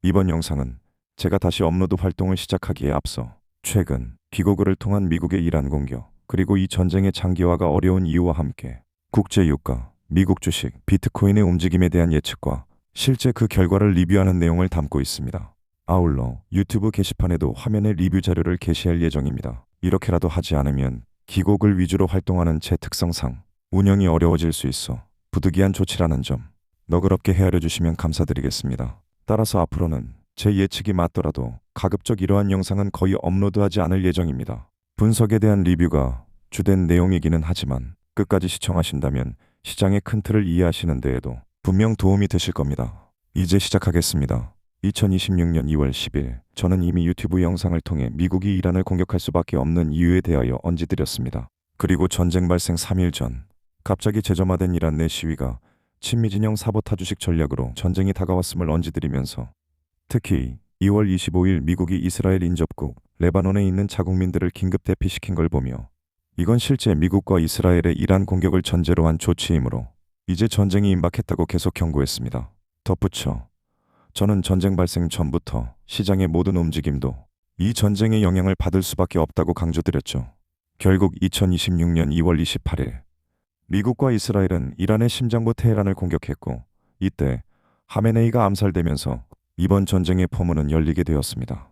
이번 영상은 제가 다시 업로드 활동을 시작하기에 앞서 최근 기고글을 통한 미국의 이란 공격, 그리고 이 전쟁의 장기화가 어려운 이유와 함께 국제 유가, 미국 주식, 비트코인의 움직임에 대한 예측과 실제 그 결과를 리뷰하는 내용을 담고 있습니다. 아울러 유튜브 게시판에도 화면의 리뷰 자료를 게시할 예정입니다. 이렇게라도 하지 않으면 기고글 위주로 활동하는 제 특성상 운영이 어려워질 수 있어 부득이한 조치라는 점 너그럽게 헤아려 주시면 감사드리겠습니다. 따라서 앞으로는 제 예측이 맞더라도 가급적 이러한 영상은 거의 업로드하지 않을 예정입니다. 분석에 대한 리뷰가 주된 내용이기는 하지만 끝까지 시청하신다면 시장의 큰 틀을 이해하시는 데에도 분명 도움이 되실 겁니다. 이제 시작하겠습니다. 2026년 2월 10일 저는 이미 유튜브 영상을 통해 미국이 이란을 공격할 수밖에 없는 이유에 대하여 언지드렸습니다. 그리고 전쟁 발생 3일 전 갑자기 재점화된 이란 내 시위가 친미 진영 사보타주식 전략으로 전쟁이 다가왔음을 언지드리면서 특히 2월 25일 미국이 이스라엘 인접국 레바논에 있는 자국민들을 긴급 대피시킨 걸 보며 이건 실제 미국과 이스라엘의 이란 공격을 전제로 한 조치이므로 이제 전쟁이 임박했다고 계속 경고했습니다. 덧붙여 저는 전쟁 발생 전부터 시장의 모든 움직임도 이 전쟁의 영향을 받을 수밖에 없다고 강조드렸죠. 결국 2026년 2월 28일 미국과 이스라엘은 이란의 심장부 테헤란을 공격했고 이때 하메네이가 암살되면서 이번 전쟁의 포문은 열리게 되었습니다.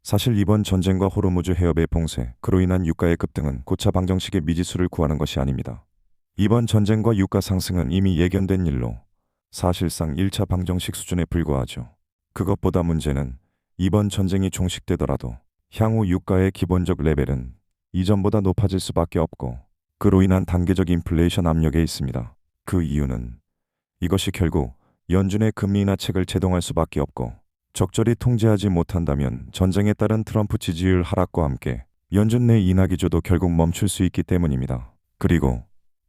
사실 이번 전쟁과 호르무즈 해협의 봉쇄, 그로 인한 유가의 급등은 고차 방정식의 미지수를 구하는 것이 아닙니다. 이번 전쟁과 유가 상승은 이미 예견된 일로 사실상 1차 방정식 수준에 불과하죠. 그것보다 문제는 이번 전쟁이 종식되더라도 향후 유가의 기본적 레벨은 이전보다 높아질 수밖에 없고 그로 인한 단계적 인플레이션 압력에 있습니다. 그 이유는 이것이 결국 연준의 금리 인하책을 제동할 수밖에 없고 적절히 통제하지 못한다면 전쟁에 따른 트럼프 지지율 하락과 함께 연준 내 인하 기조도 결국 멈출 수 있기 때문입니다. 그리고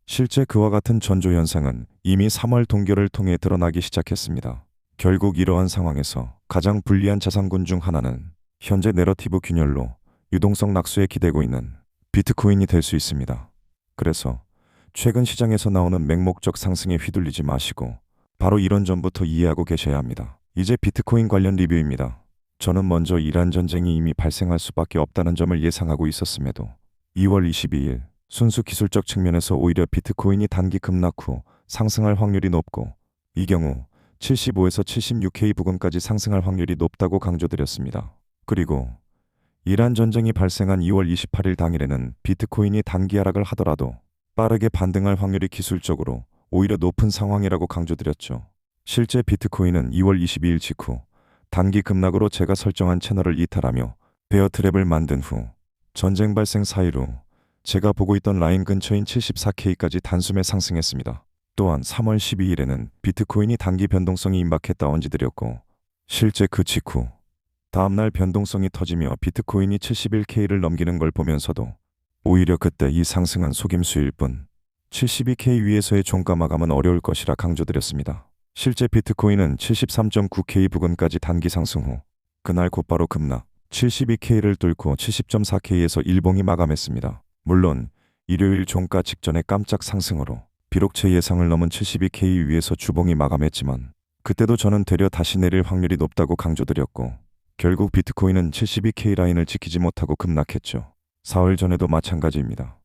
실제 그와 같은 전조 현상은 이미 3월 동결을 통해 드러나기 시작했습니다. 결국 이러한 상황에서 가장 불리한 자산군 중 하나는 현재 내러티브 균열로 유동성 낙수에 기대고 있는 비트코인이 될 수 있습니다. 그래서 최근 시장에서 나오는 맹목적 상승에 휘둘리지 마시고 바로 이런 점부터 이해하고 계셔야 합니다. 이제 비트코인 관련 리뷰입니다. 저는 먼저 이란 전쟁이 이미 발생할 수밖에 없다는 점을 예상하고 있었음에도 2월 22일 순수 기술적 측면에서 오히려 비트코인이 단기 급락 후 상승할 확률이 높고 이 경우 75에서 76K 부근까지 상승할 확률이 높다고 강조드렸습니다. 그리고 이란 전쟁이 발생한 2월 28일 당일에는 비트코인이 단기 하락을 하더라도 빠르게 반등할 확률이 기술적으로 오히려 높은 상황이라고 강조드렸죠. 실제 비트코인은 2월 22일 직후 단기 급락으로 제가 설정한 채널을 이탈하며 베어 트랩을 만든 후 전쟁 발생 사이로 제가 보고 있던 라인 근처인 74K까지 단숨에 상승했습니다. 또한 3월 12일에는 비트코인이 단기 변동성이 임박했다 언지드렸고 실제 그 직후 다음날 변동성이 터지며 비트코인이 71K를 넘기는 걸 보면서도 오히려 그때 이 상승은 속임수일 뿐 72K 위에서의 종가 마감은 어려울 것이라 강조드렸습니다. 실제 비트코인은 73.9K 부근까지 단기 상승 후 그날 곧바로 급락 72K를 뚫고 70.4K에서 일봉이 마감했습니다. 물론 일요일 종가 직전의 깜짝 상승으로 비록 제 예상을 넘은 72K 위에서 주봉이 마감했지만 그때도 저는 되려 다시 내릴 확률이 높다고 강조드렸고 결국 비트코인은 72K 라인을 지키지 못하고 급락했죠. 사흘 전에도 마찬가지입니다.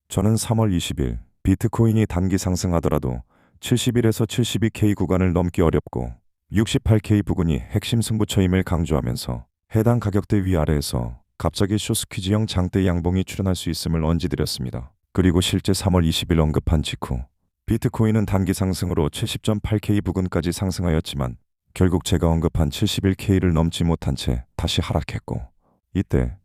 저는 3월 20일 비트코인이 단기 상승하더라도 71에서 72K 구간을 넘기 어렵고 68K 부근이 핵심 승부처임을 강조하면서 해당 가격대 위아래에서 갑자기 쇼스퀴즈형 장대 양봉이 출현할 수 있음을 언지드렸습니다. 그리고 실제 3월 20일 언급한 직후 비트코인은 단기 상승으로 70.8K 부근까지 상승하였지만 결국 제가 언급한 71K를 넘지 못한 채 다시 하락했고 이때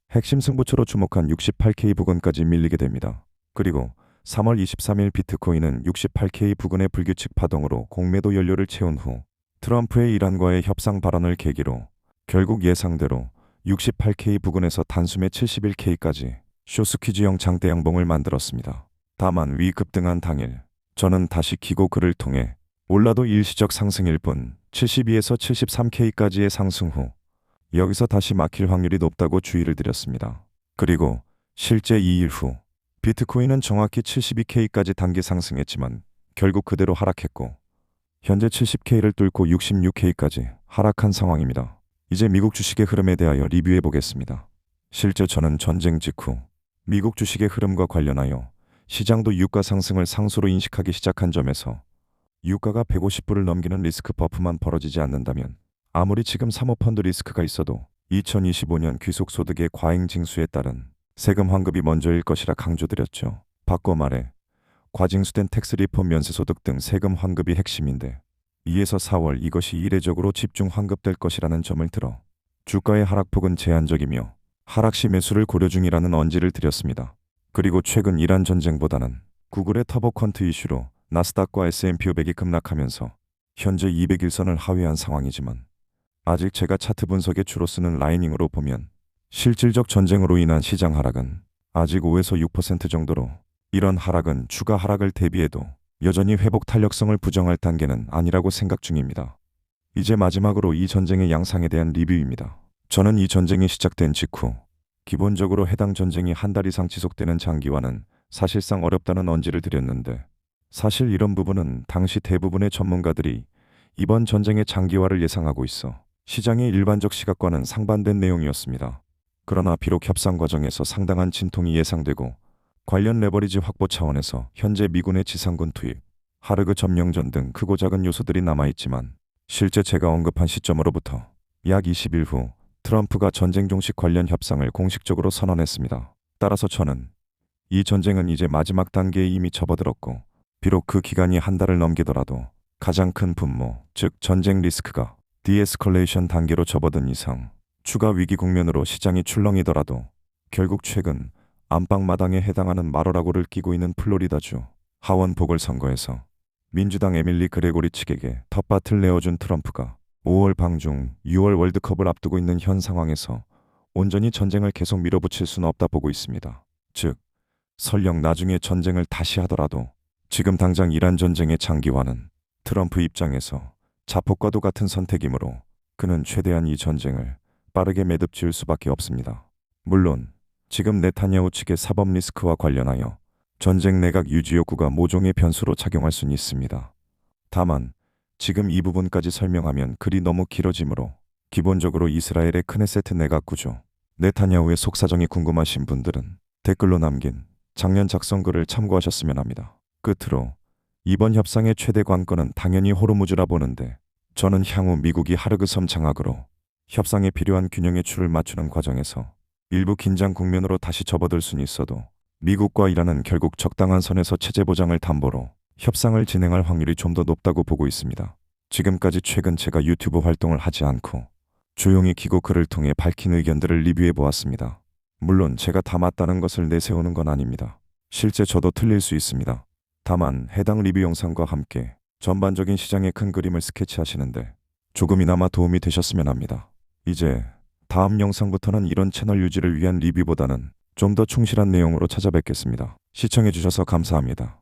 핵심 승부처로 주목한 68K 부근까지 밀리게 됩니다. 그리고 3월 23일 비트코인은 68K 부근의 불규칙 파동으로 공매도 연료를 채운 후 트럼프의 이란과의 협상 발언을 계기로 결국 예상대로 68K 부근에서 단숨에 71K까지 쇼스퀴즈형 장대 양봉을 만들었습니다. 다만 위 급등한 당일 저는 다시 기고글을 통해 올라도 일시적 상승일 뿐 72에서 73K까지의 상승 후 여기서 다시 막힐 확률이 높다고 주의를 드렸습니다. 그리고 실제 2일 후 비트코인은 정확히 72K까지 단기 상승했지만 결국 그대로 하락했고 현재 70K를 뚫고 66K까지 하락한 상황입니다. 이제 미국 주식의 흐름에 대하여 리뷰해 보겠습니다. 실제 저는 전쟁 직후 미국 주식의 흐름과 관련하여 시장도 유가 상승을 상수로 인식하기 시작한 점에서 유가가 150불을 넘기는 리스크 버프만 벌어지지 않는다면 아무리 지금 사모펀드 리스크가 있어도 2025년 귀속소득의 과잉 징수에 따른 세금 환급이 먼저일 것이라 강조드렸죠. 바꿔 말해 과징수된 텍스 리폼 면세소득 등 세금 환급이 핵심인데 2에서 4월 이것이 이례적으로 집중 환급될 것이라는 점을 들어 주가의 하락폭은 제한적이며 하락 시 매수를 고려 중이라는 언지를 드렸습니다. 그리고 최근 이란 전쟁보다는 구글의 터보 퀀트 이슈로 나스닥과 S&P 500이 급락하면서 현재 201선을 하회한 상황이지만 아직 제가 차트 분석에 주로 쓰는 라이닝으로 보면 실질적 전쟁으로 인한 시장 하락은 아직 5에서 6% 정도로 이런 하락은 추가 하락을 대비해도 여전히 회복 탄력성을 부정할 단계는 아니라고 생각 중입니다. 이제 마지막으로 이 전쟁의 양상에 대한 리뷰입니다. 저는 이 전쟁이 시작된 직후 기본적으로 해당 전쟁이 한 달 이상 지속되는 장기화는 사실상 어렵다는 언지를 드렸는데 사실 이런 부분은 당시 대부분의 전문가들이 이번 전쟁의 장기화를 예상하고 있어 시장의 일반적 시각과는 상반된 내용이었습니다. 그러나 비록 협상 과정에서 상당한 진통이 예상되고 관련 레버리지 확보 차원에서 현재 미군의 지상군 투입, 하르그 점령전 등 크고 작은 요소들이 남아있지만 실제 제가 언급한 시점으로부터 약 20일 후 트럼프가 전쟁 종식 관련 협상을 공식적으로 선언했습니다. 따라서 저는 이 전쟁은 이제 마지막 단계에 이미 접어들었고 비록 그 기간이 한 달을 넘기더라도 가장 큰 분모, 즉 전쟁 리스크가 디에스컬레이션 단계로 접어든 이상 추가 위기 국면으로 시장이 출렁이더라도 결국 최근 안방마당에 해당하는 마로라고를 끼고 있는 플로리다주 하원 보궐선거에서 민주당 에밀리 그레고리 측에게 텃밭을 내어준 트럼프가 5월 방중 6월 월드컵을 앞두고 있는 현 상황에서 온전히 전쟁을 계속 밀어붙일 수는 없다 보고 있습니다. 즉, 설령 나중에 전쟁을 다시 하더라도 지금 당장 이란 전쟁의 장기화는 트럼프 입장에서 자폭과도 같은 선택이므로 그는 최대한 이 전쟁을 빠르게 매듭 지을 수밖에 없습니다. 물론 지금 네타냐후 측의 사법 리스크와 관련하여 전쟁 내각 유지 요구가 모종의 변수로 작용할 수는 있습니다. 다만 지금 이 부분까지 설명하면 글이 너무 길어지므로 기본적으로 이스라엘의 크네세트 내각 구조, 네타냐후의 속사정이 궁금하신 분들은 댓글로 남긴 작년 작성글을 참고하셨으면 합니다. 끝으로 이번 협상의 최대 관건은 당연히 호르무즈라 보는데 저는 향후 미국이 하르그 섬 장악으로 협상에 필요한 균형의 추를 맞추는 과정에서 일부 긴장 국면으로 다시 접어들 수는 있어도 미국과 이란은 결국 적당한 선에서 체제 보장을 담보로 협상을 진행할 확률이 좀 더 높다고 보고 있습니다. 지금까지 최근 제가 유튜브 활동을 하지 않고 조용히 기고 글을 통해 밝힌 의견들을 리뷰해 보았습니다. 물론 제가 다 맞다는 것을 내세우는 건 아닙니다. 실제 저도 틀릴 수 있습니다. 다만 해당 리뷰 영상과 함께 전반적인 시장의 큰 그림을 스케치하시는데 조금이나마 도움이 되셨으면 합니다. 이제 다음 영상부터는 이런 채널 유지를 위한 리뷰보다는 좀 더 충실한 내용으로 찾아뵙겠습니다. 시청해주셔서 감사합니다.